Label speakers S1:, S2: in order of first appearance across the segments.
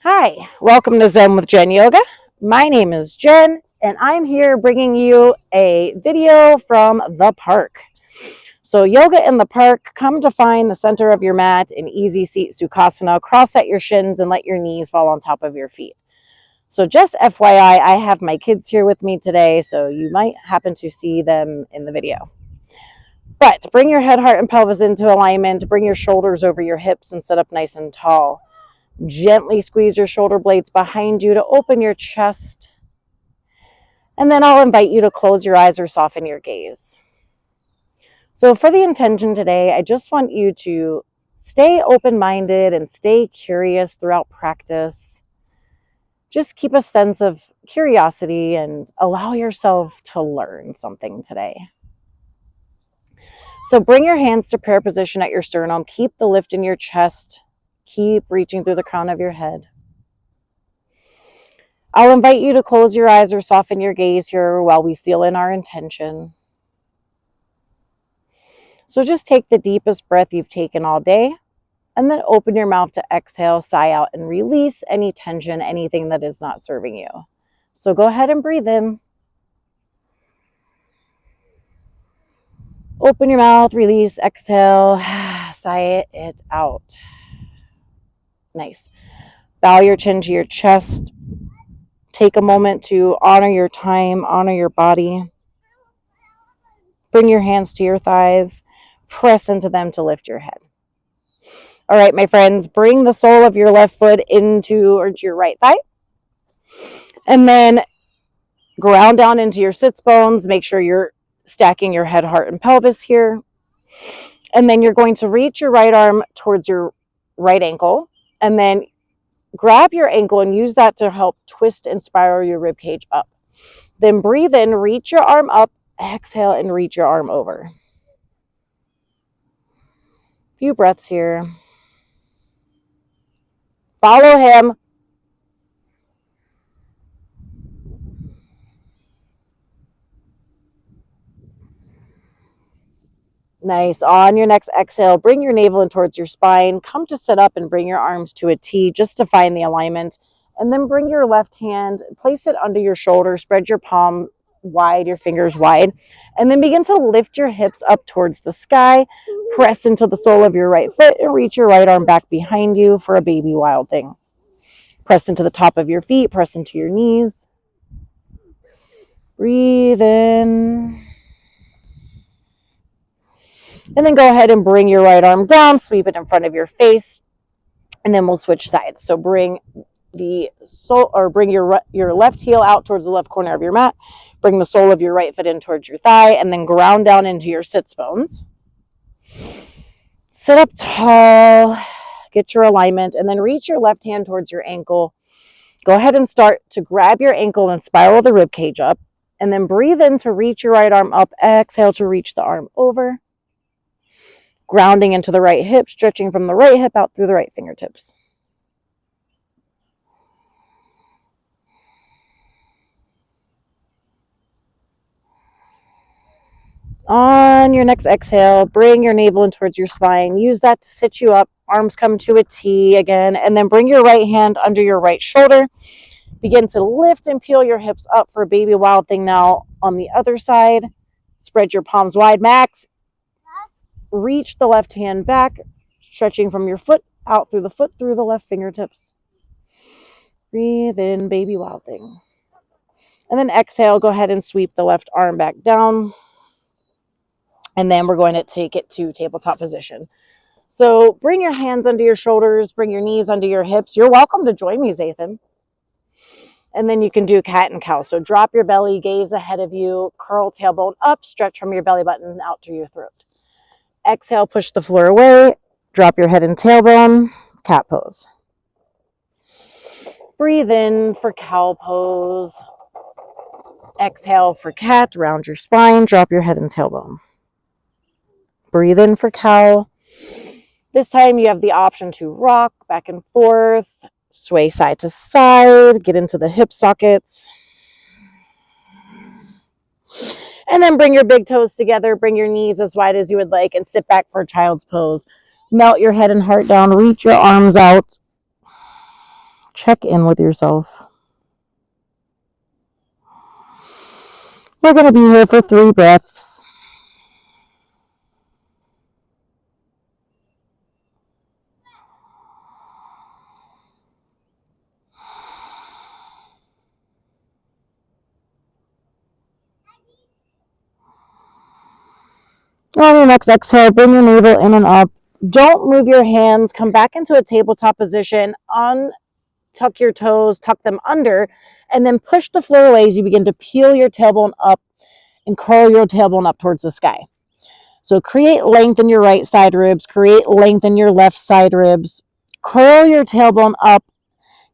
S1: Hi, welcome to Zen with Jen Yoga. My name is Jen, and I'm here bringing you a video from the park. So yoga in the park, come to find the center of your mat in easy seat Sukhasana, cross at your shins and let your knees fall on top of your feet. So just FYI, I have my kids here with me today, so you might happen to see them in the video. But bring your head, heart, and pelvis into alignment, bring your shoulders over your hips and sit up nice and tall. Gently squeeze your shoulder blades behind you to open your chest. And then I'll invite you to close your eyes or soften your gaze. So for the intention today, I just want you to stay open-minded and stay curious throughout practice. Just keep a sense of curiosity and allow yourself to learn something today. So bring your hands to prayer position at your sternum. Keep the lift in your chest. Keep reaching through the crown of your head. I'll invite you to close your eyes or soften your gaze here while we seal in our intention. So just take the deepest breath you've taken all day, and then open your mouth to exhale, sigh out, and release any tension, anything that is not serving you. So go ahead and breathe in. Open your mouth, release, exhale, sigh it out. Nice. Bow your chin to your chest. Take a moment to honor your time, honor your body. Bring your hands to your thighs. Press into them to lift your head. All right, my friends, bring the sole of your left foot into your right thigh. And then ground down into your sits bones. Make sure you're stacking your head, heart, and pelvis here. And then you're going to reach your right arm towards your right ankle. And then grab your ankle and use that to help twist and spiral your rib cage up. Then breathe in, reach your arm up, exhale, and reach your arm over. Few breaths here. Follow him. Nice. On your next exhale, bring your navel in towards your spine. Come to sit up and bring your arms to a T just to find the alignment. And then bring your left hand, place it under your shoulder, spread your palm wide, your fingers wide, and then begin to lift your hips up towards the sky. Press into the sole of your right foot and reach your right arm back behind you for a baby wild thing. Press into the top of your feet, press into your knees. Breathe in. And then go ahead and bring your right arm down, sweep it in front of your face, and then we'll switch sides. So bring your left heel out towards the left corner of your mat. Bring the sole of your right foot in towards your thigh, and then ground down into your sits bones. Sit up tall, get your alignment, and then reach your left hand towards your ankle. Go ahead and start to grab your ankle and spiral the rib cage up, and then breathe in to reach your right arm up. Exhale to reach the arm over. Grounding into the right hip, stretching from the right hip out through the right fingertips. On your next exhale, bring your navel in towards your spine. Use that to sit you up. Arms come to a T again, and then bring your right hand under your right shoulder. Begin to lift and peel your hips up for a baby wild thing now on the other side. Spread your palms wide, max. Reach the left hand back, stretching from your foot out through the foot through the left fingertips. Breathe in, baby wild thing. And then exhale, go ahead and sweep the left arm back down. And then we're going to take it to tabletop position. So bring your hands under your shoulders, bring your knees under your hips. You're welcome to join me, Zathan. And then you can do cat and cow. So drop your belly, gaze ahead of you, curl tailbone up, stretch from your belly button out through your throat. Exhale, push the floor away, drop your head and tailbone, cat pose. Breathe in for cow pose. Exhale for cat, round your spine, drop your head and tailbone. Breathe in for cow. This time you have the option to rock back and forth, sway side to side, get into the hip sockets. And then bring your big toes together, bring your knees as wide as you would like, and sit back for child's pose. Melt your head and heart down, reach your arms out. Check in with yourself. We're going to be here for 3 breaths. On your next exhale, bring your navel in and up. Don't move your hands. Come back into a tabletop position. Tuck your toes, tuck them under, and then push the floor away as you begin to peel your tailbone up and curl your tailbone up towards the sky. So create length in your right side ribs, create length in your left side ribs. Curl your tailbone up.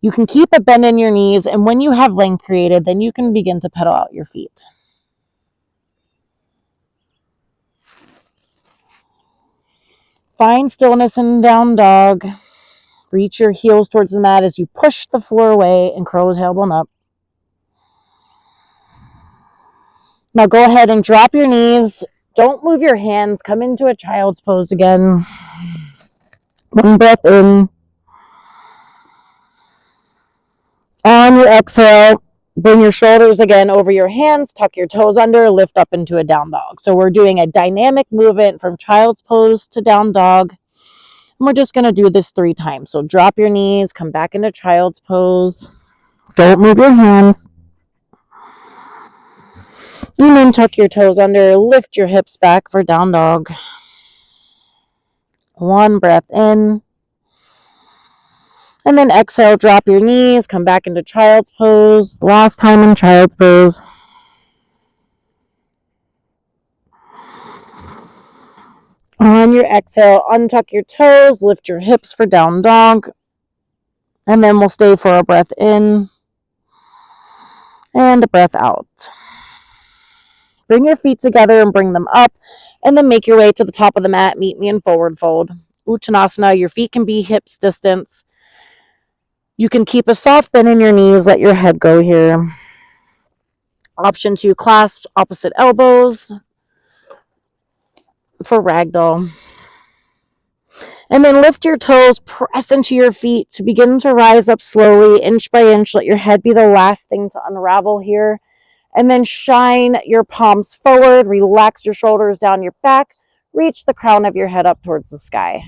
S1: You can keep a bend in your knees, and when you have length created, then you can begin to pedal out your feet. Find stillness in down dog. Reach your heels towards the mat as you push the floor away and curl the tailbone up. Now go ahead and drop your knees. Don't move your hands. Come into a child's pose again. 1 breath in. On your exhale, bring your shoulders again over your hands, tuck your toes under, lift up into a down dog. So we're doing a dynamic movement from child's pose to down dog. And we're just going to do this 3 times. So drop your knees, come back into child's pose. Don't move your hands. And then tuck your toes under, lift your hips back for down dog. 1 breath in. And then exhale, drop your knees, come back into child's pose. Last time in child's pose. On your exhale, untuck your toes, lift your hips for down dog. And then we'll stay for a breath in and a breath out. Bring your feet together and bring them up, and then make your way to the top of the mat. Meet me in forward fold. Uttanasana, your feet can be hips distance. You can keep a soft bend in your knees, let your head go here. Option 2, clasp opposite elbows for ragdoll. And then lift your toes, press into your feet to begin to rise up slowly, inch by inch. Let your head be the last thing to unravel here. And then shine your palms forward, relax your shoulders down your back, reach the crown of your head up towards the sky.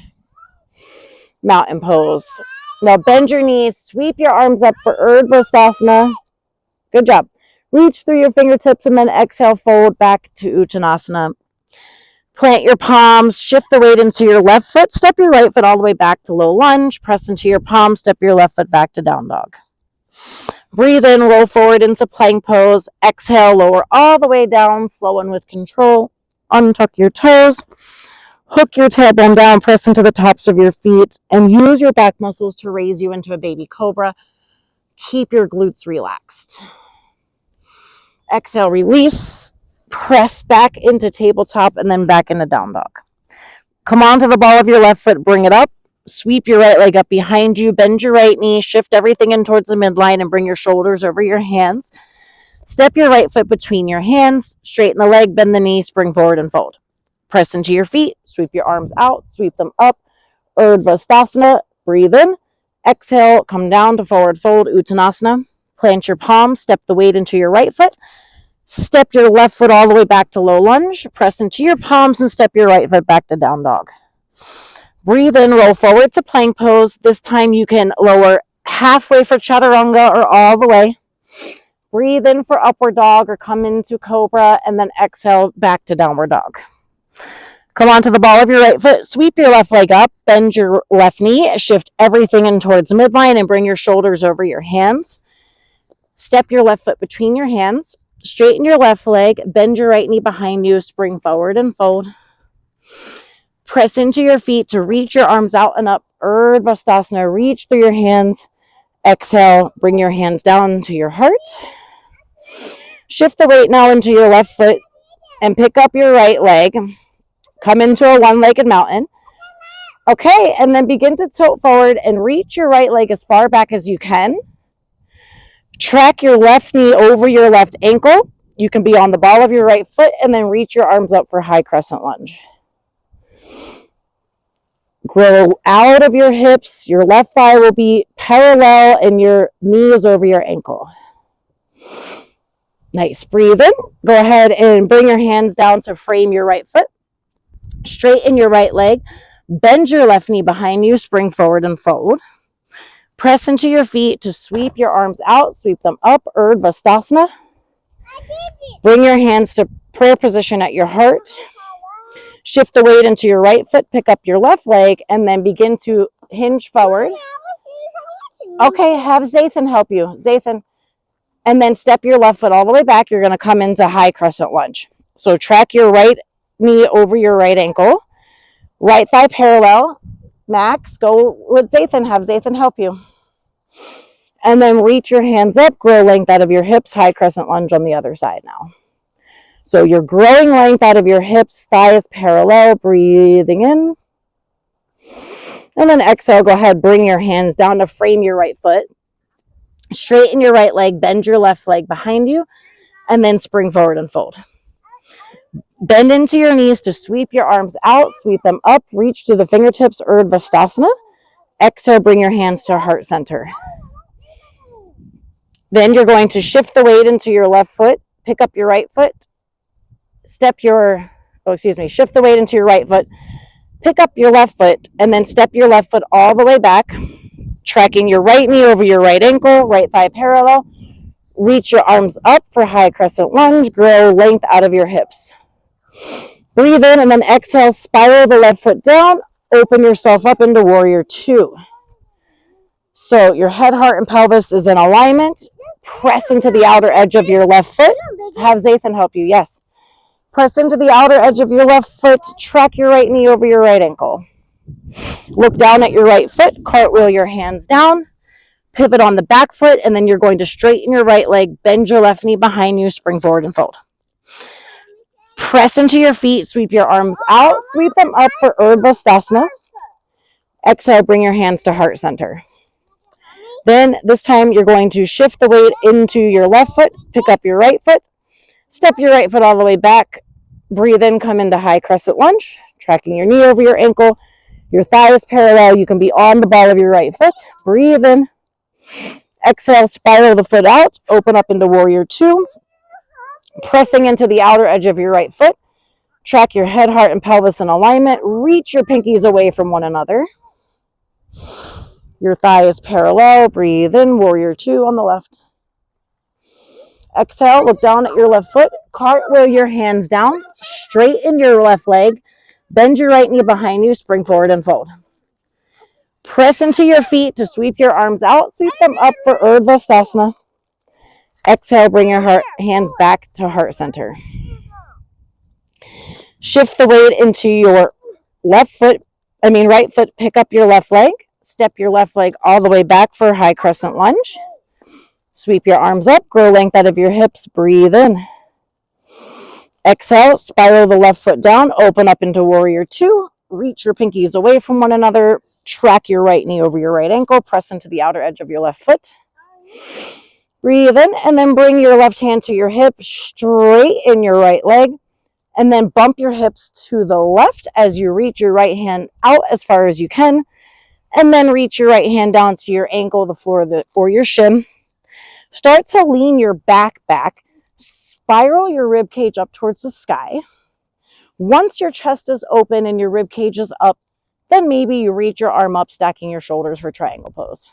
S1: Mountain pose. Now bend your knees, sweep your arms up for Urdhva Sthasana. Good job. Reach through your fingertips and then exhale, fold back to Uttanasana. Plant your palms, shift the weight into your left foot, step your right foot all the way back to low lunge, press into your palm, step your left foot back to down dog. Breathe in, roll forward into plank pose. Exhale, lower all the way down, slow and with control. Untuck your toes. Hook your tailbone down, press into the tops of your feet, and use your back muscles to raise you into a baby cobra. Keep your glutes relaxed. Exhale, release. Press back into tabletop and then back into down dog. Come onto the ball of your left foot, bring it up. Sweep your right leg up behind you, bend your right knee, shift everything in towards the midline and bring your shoulders over your hands. Step your right foot between your hands, straighten the leg, bend the knee, spring forward and fold. Press into your feet, sweep your arms out, sweep them up. Urdhva Sthasana, breathe in. Exhale, come down to forward fold, Uttanasana. Plant your palms, step the weight into your right foot. Step your left foot all the way back to low lunge. Press into your palms and step your right foot back to down dog. Breathe in, roll forward to plank pose. This time you can lower halfway for chaturanga or all the way. Breathe in for upward dog or come into cobra and then exhale back to downward dog. Come onto the ball of your right foot, sweep your left leg up, bend your left knee, shift everything in towards midline and bring your shoulders over your hands. Step your left foot between your hands, straighten your left leg, bend your right knee behind you, spring forward and fold. Press into your feet to reach your arms out and up. Urdhva Sthasana, reach through your hands. Exhale, bring your hands down to your heart. Shift the weight now into your left foot and pick up your right leg. Come into a one-legged mountain. Okay, and then begin to tilt forward and reach your right leg as far back as you can. Track your left knee over your left ankle. You can be on the ball of your right foot and then reach your arms up for high crescent lunge. Grow out of your hips. Your left thigh will be parallel and your knee is over your ankle. Nice. Breathe in. Go ahead and bring your hands down to frame your right foot. Straighten your right leg. Bend your left knee behind you. Spring forward and fold. Press into your feet to sweep your arms out. Sweep them up. Urdhva. Bring your hands to prayer position at your heart. Shift the weight into your right foot. Pick up your left leg and then begin to hinge forward. Okay, have Zathan help you. Zathan. And then step your left foot all the way back. You're going to come into high crescent lunge. So track your right knee over your right ankle. Right thigh parallel. Max, go with Zathan. Have Zathan help you. And then reach your hands up. Grow length out of your hips. High crescent lunge on the other side now. So you're growing length out of your hips. Thigh is parallel. Breathing in. And then exhale. Go ahead. Bring your hands down to frame your right foot. Straighten your right leg, bend your left leg behind you, and then spring forward and fold. Bend into your knees to sweep your arms out, sweep them up, reach to the fingertips, Urdhva. Exhale, bring your hands to heart center. Then you're going to shift the weight into your left foot, pick up your right foot, shift the weight into your right foot, pick up your left foot, and then step your left foot all the way back, tracking your right knee over your right ankle, right thigh parallel. Reach your arms up for high crescent lunge. Grow length out of your hips. Breathe in and then exhale. Spiral the left foot down. Open yourself up into warrior two. So your head, heart, and pelvis is in alignment. Press into the outer edge of your left foot. Have Zathan help you. Yes. Press into the outer edge of your left foot. Track your right knee over your right ankle. Look down at your right foot, cartwheel your hands down, pivot on the back foot, and then you're going to straighten your right leg, bend your left knee behind you, spring forward and fold. Press into your feet, sweep your arms out, sweep them up for Urdhva. Exhale, bring your hands to heart center. Then this time you're going to shift the weight into your left foot, pick up your right foot, step your right foot all the way back, breathe in, come into high crescent lunge, tracking your knee over your ankle. Your thigh is parallel. You can be on the ball of your right foot. Breathe in. Exhale, spiral the foot out. Open up into warrior two. Pressing into the outer edge of your right foot. Track your head, heart, and pelvis in alignment. Reach your pinkies away from one another. Your thigh is parallel. Breathe in. Warrior two on the left. Exhale, look down at your left foot. Cartwheel your hands down. Straighten your left leg. Bend your right knee behind you, spring forward and fold. Press into your feet to sweep your arms out. Sweep them up for Urdhva. Exhale, bring your hands back to heart center. Shift the weight into your right foot, pick up your left leg. Step your left leg all the way back for high crescent lunge. Sweep your arms up, grow length out of your hips, breathe in. Exhale, spiral the left foot down, open up into warrior two, reach your pinkies away from one another, track your right knee over your right ankle, press into the outer edge of your left foot. Breathe in and then bring your left hand to your hip, straighten your right leg, and then bump your hips to the left as you reach your right hand out as far as you can, and then reach your right hand down to your ankle, the floor or your shin. Start to lean your back. Spiral your rib cage up towards the sky. Once your chest is open and your rib cage is up, then maybe you reach your arm up, stacking your shoulders for triangle pose.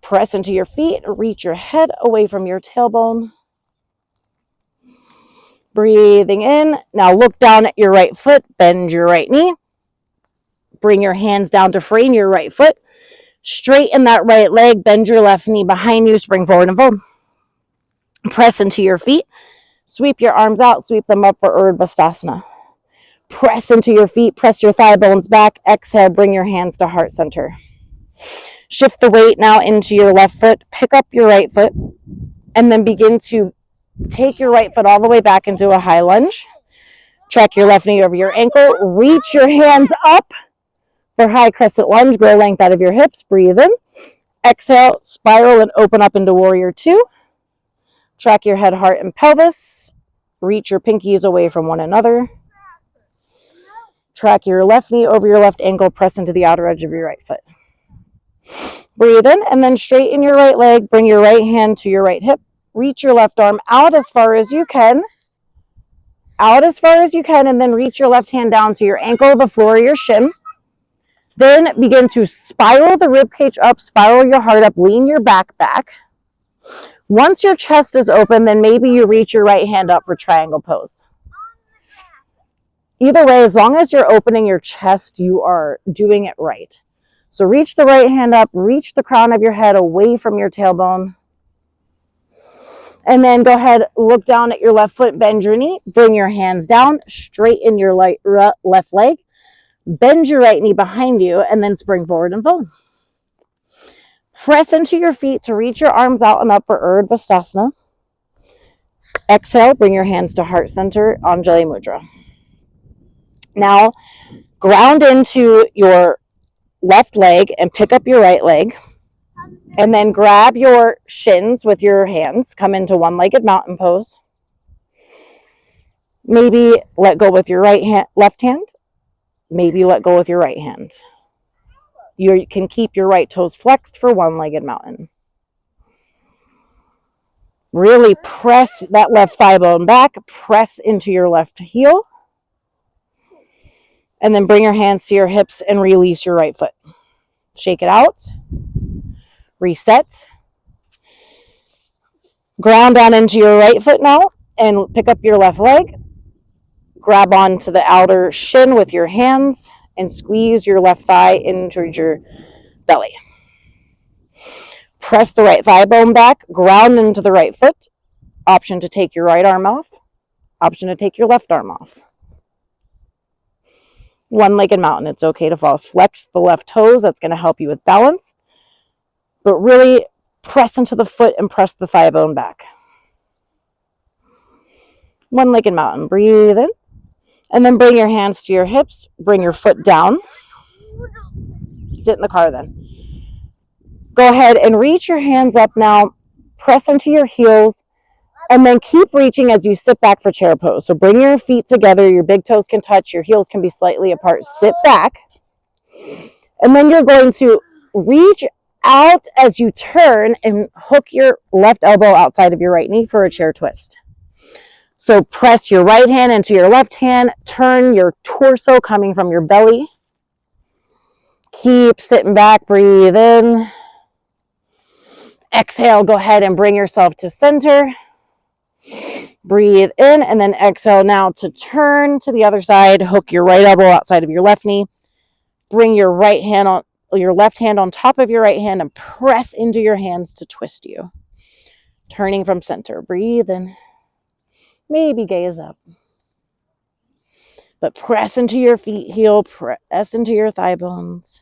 S1: Press into your feet, reach your head away from your tailbone. Breathing in. Now look down at your right foot, bend your right knee. Bring your hands down to frame your right foot. Straighten that right leg, bend your left knee behind you, spring forward and fold. Press into your feet. Sweep your arms out, sweep them up for Urdhva. Press into your feet, press your thigh bones back. Exhale, bring your hands to heart center. Shift the weight now into your left foot. Pick up your right foot and then begin to take your right foot all the way back into a high lunge. Track your left knee over your ankle. Reach your hands up for high crescent lunge. Grow length out of your hips. Breathe in. Exhale, spiral and open up into warrior two. Track your head, heart, and pelvis. Reach your pinkies away from one another. Track your left knee over your left ankle, press into the outer edge of your right foot. Breathe in and then straighten your right leg, bring your right hand to your right hip, reach your left arm out as far as you can, and then reach your left hand down to your ankle, the floor of your shin. Then begin to spiral the rib cage up, spiral your heart up, lean your back. Once your chest is open, then maybe you reach your right hand up for triangle pose. Either way, as long as you're opening your chest, you are doing it right. So reach the right hand up, reach the crown of your head away from your tailbone. And then go ahead, look down at your left foot, bend your knee, bring your hands down, straighten your left leg, bend your right knee behind you, and then spring forward and fold. Press into your feet to reach your arms out and up for Urdhva Stasana. Exhale, bring your hands to heart center, Anjali Mudra. Now, ground into your left leg and pick up your right leg. And then grab your shins with your hands. Come into one-legged mountain pose. Maybe let go with your left hand. Maybe let go with your right hand. You can keep your right toes flexed for one-legged mountain. Really press that left thigh bone back. Press into your left heel. And then bring your hands to your hips and release your right foot. Shake it out. Reset. Ground down into your right foot now and pick up your left leg. Grab onto the outer shin with your hands and squeeze your left thigh into your belly. Press the right thigh bone back, ground into the right foot. Option to take your right arm off. Option to take your left arm off. One-legged mountain, it's okay to fall. Flex the left toes, that's going to help you with balance. But really press into the foot and press the thigh bone back. One-legged mountain, breathe in. And then bring your hands to your hips, bring your foot down. Sit in the car then. Go ahead and reach your hands up now. Press into your heels. And then keep reaching as you sit back for chair pose. So bring your feet together. Your big toes can touch. Your heels can be slightly apart. Sit back. And then you're going to reach out as you turn and hook your left elbow outside of your right knee for a chair twist. So press your right hand into your left hand. Turn your torso coming from your belly. Keep sitting back. Breathe in. Exhale. Go ahead and bring yourself to center. Breathe in and then exhale now to turn to the other side. Hook your right elbow outside of your left knee. Bring your left hand on top of your right hand and press into your hands to twist you. Turning from center. Breathe in. Maybe gaze up. But press into your feet heel, press into your thigh bones.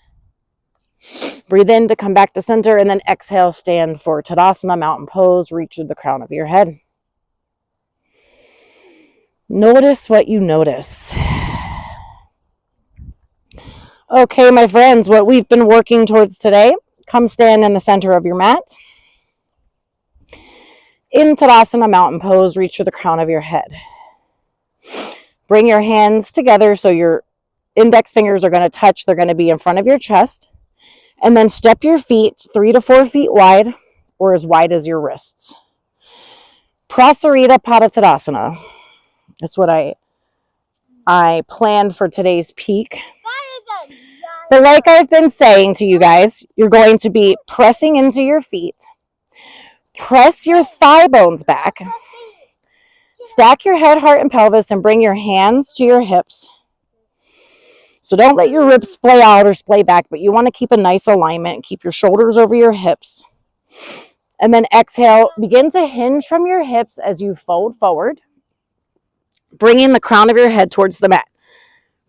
S1: Breathe in to come back to center and then exhale, stand for Tadasana, mountain pose, reach to the crown of your head. Notice what you notice. Okay, my friends, what we've been working towards today, come stand in the center of your mat. In Tadasana, mountain pose, reach to the crown of your head. Bring your hands together so your index fingers are going to touch. They're going to be in front of your chest. And then step your feet 3 to 4 feet wide or as wide as your wrists. Prasarita Padottanasana. That's what I planned for today's peak. But like I've been saying to you guys, you're going to be pressing into your feet. Press your thigh bones back. Stack your head, heart, and pelvis and bring your hands to your hips. So don't let your ribs splay out or splay back, but you want to keep a nice alignment. Keep your shoulders over your hips. And then exhale. Begin to hinge from your hips as you fold forward. Bringing the crown of your head towards the mat.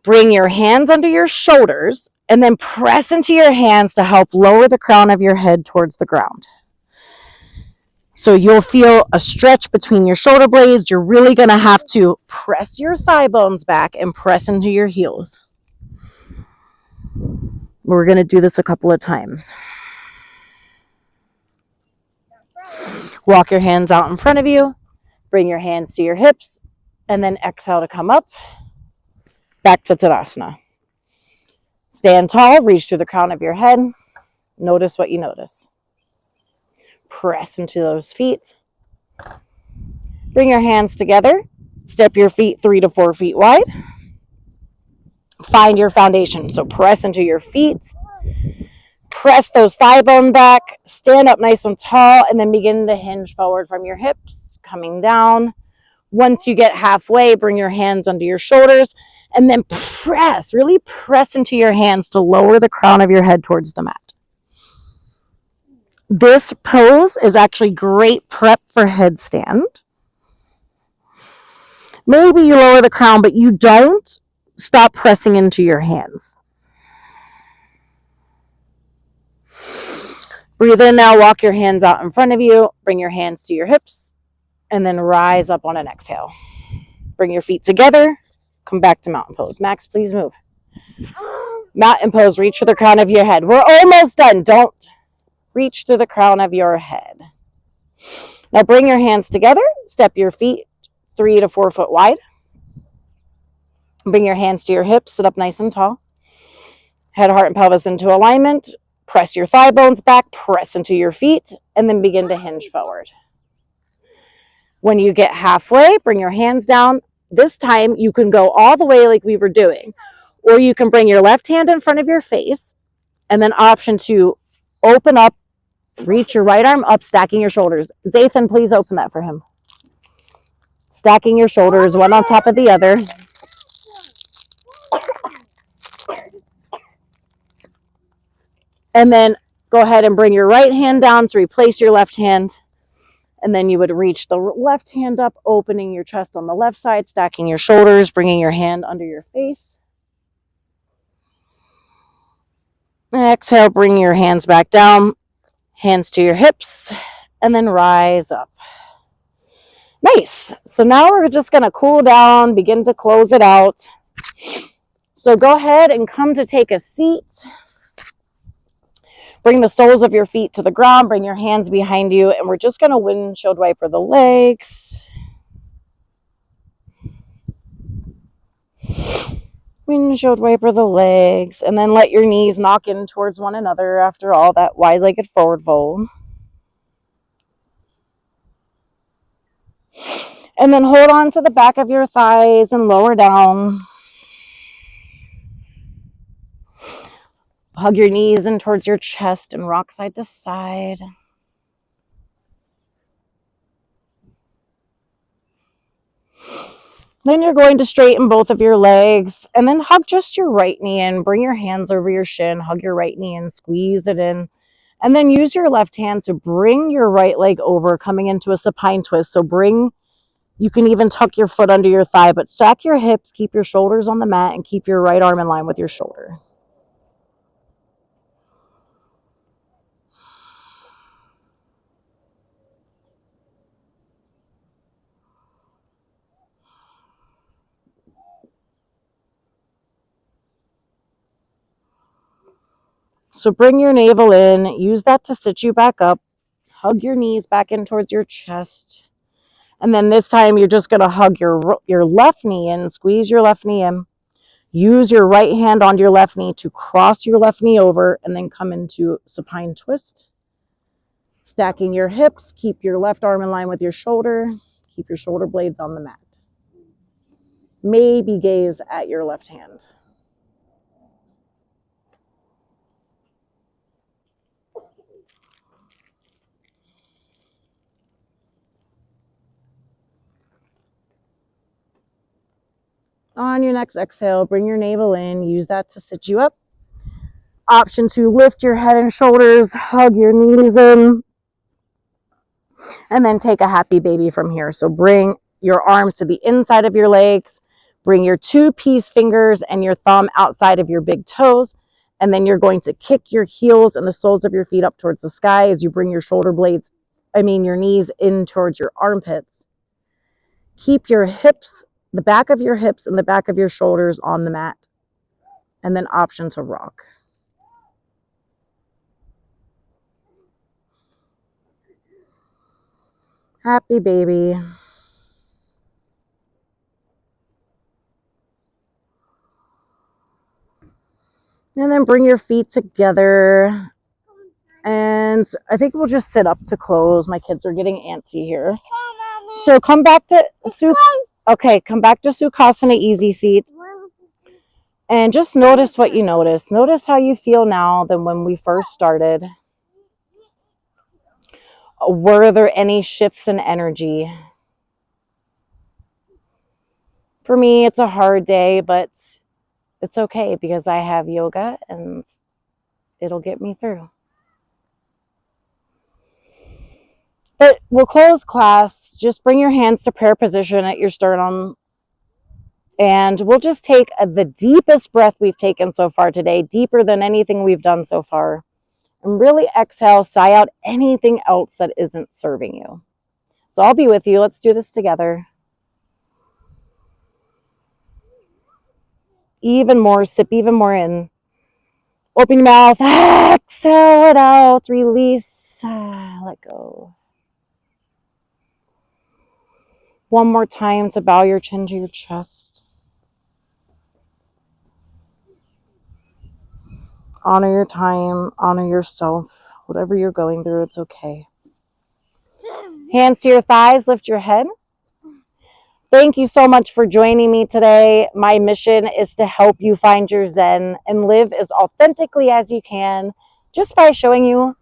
S1: Bring your hands under your shoulders and then press into your hands to help lower the crown of your head towards the ground. So you'll feel a stretch between your shoulder blades. You're really going to have to press your thigh bones back and press into your heels. We're going to do this a couple of times. Walk your hands out in front of you. Bring your hands to your hips. And then exhale to come up. Back to Tadasana. Stand tall, reach to the crown of your head. Notice what you notice. Press into those feet. Bring your hands together. Step your feet 3 to 4 feet wide. Find your foundation. So press into your feet. Press those thigh bone back. Stand up nice and tall, and then begin to hinge forward from your hips, coming down. Once you get halfway, bring your hands under your shoulders, and then press, really press into your hands to lower the crown of your head towards the mat. This pose is actually great prep for headstand. Maybe you lower the crown, but you don't stop pressing into your hands. Breathe in now, walk your hands out in front of you, bring your hands to your hips, and then rise up on an exhale. Bring your feet together, come back to mountain pose. Max, please move. Mountain pose, reach for the crown of your head. We're almost done. Don't reach to the crown of your head. Now bring your hands together, step your feet 3 to 4 foot wide. Bring your hands to your hips, sit up nice and tall. Head, heart, and pelvis into alignment. Press your thigh bones back, press into your feet, and then begin to hinge forward. When you get halfway, bring your hands down. This time you can go all the way like we were doing, or you can bring your left hand in front of your face, and then option 2, open up, reach your right arm up, stacking your shoulders. Zathan, please open that for him. Stacking your shoulders, one on top of the other. And then go ahead and bring your right hand down to replace your left hand. And then you would reach the left hand up, opening your chest on the left side, stacking your shoulders, bringing your hand under your face. Exhale, bring your hands back down, hands to your hips, and then rise up. Nice. So now we're just going to cool down, begin to close it out. So go ahead and come to take a seat. Bring the soles of your feet to the ground, bring your hands behind you, and we're just going to windshield wiper the legs. Windshield wiper the legs, and then let your knees knock in towards one another after all that wide-legged forward fold. And then hold on to the back of your thighs and lower down. Hug your knees in towards your chest and rock side to side. Then you're going to straighten both of your legs and then hug just your right knee in. Bring your hands over your shin, hug your right knee in, squeeze it in. And then use your left hand to bring your right leg over, coming into a supine twist. So you can even tuck your foot under your thigh, but stack your hips, keep your shoulders on the mat, and keep your right arm in line with your shoulder. So bring your navel in, use that to sit you back up, hug your knees back in towards your chest. And then this time you're just going to hug your left knee in, squeeze your left knee in. Use your right hand on your left knee to cross your left knee over and then come into supine twist. Stacking your hips, keep your left arm in line with your shoulder, keep your shoulder blades on the mat. Maybe gaze at your left hand. On your next exhale, bring your navel in, use that to sit you up. Option 2, lift your head and shoulders, hug your knees in, and then take a happy baby from here. So bring your arms to the inside of your legs, bring your 2 fingers and your thumb outside of your big toes, and then you're going to kick your heels and the soles of your feet up towards the sky as you bring your your knees in towards your armpits. Keep your hips, the back of your hips and the back of your shoulders on the mat, and then option to rock. Happy baby. And then bring your feet together. And I think we'll just sit up to close. My kids are getting antsy here. So come back to come back to Sukhasana easy seat. And just notice what you notice. Notice how you feel now than when we first started. Were there any shifts in energy? For me, it's a hard day, but it's okay because I have yoga and it'll get me through. But we'll close class. Just bring your hands to prayer position at your sternum. And we'll just take the deepest breath we've taken so far today, deeper than anything we've done so far. And really exhale, sigh out anything else that isn't serving you. So I'll be with you. Let's do this together. Even more, sip even more in. Open your mouth, exhale it out, release, let go. One more time to bow your chin to your chest. Honor your time, honor yourself. Whatever you're going through, it's okay. Hands to your thighs, lift your head. Thank you so much for joining me today. My mission is to help you find your Zen and live as authentically as you can, just by showing you,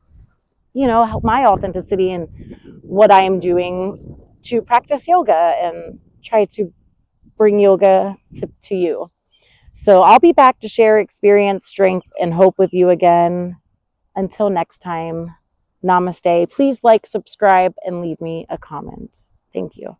S1: my authenticity and what I am doing to practice yoga and try to bring yoga to you. So I'll be back to share experience, strength, and hope with you again. Until next time, namaste. Please like, subscribe, and leave me a comment. Thank you.